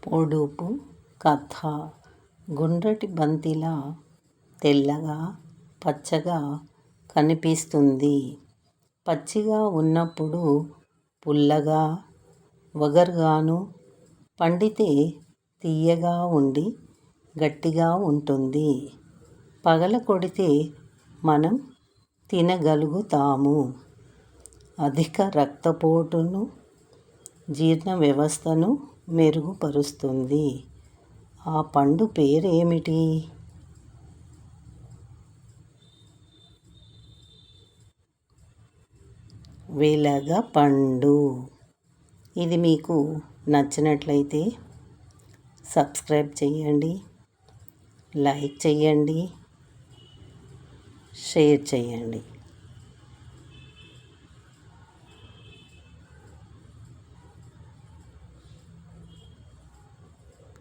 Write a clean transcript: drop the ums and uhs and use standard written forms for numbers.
పొడుపు కథ. గుండ్రటి బంతిలా తెల్లగా పచ్చగా కనిపిస్తుంది. పచ్చిగా ఉన్నప్పుడు పుల్లగా వగరుగాను, పండితే తియ్యగా ఉండి గట్టిగా ఉంటుంది. పగలకొడితే మనం తినగలుగుతాము. అధిక రక్తపోటును, జీర్ణ వ్యవస్థను మెరుగుపరుస్తుంది. ఆ పండు పేరేమిటి? వెలగపండు. ఇది మీకు నచ్చినట్లయితే సబ్స్క్రైబ్ చేయండి, లైక్ చేయండి, షేర్ చేయండి.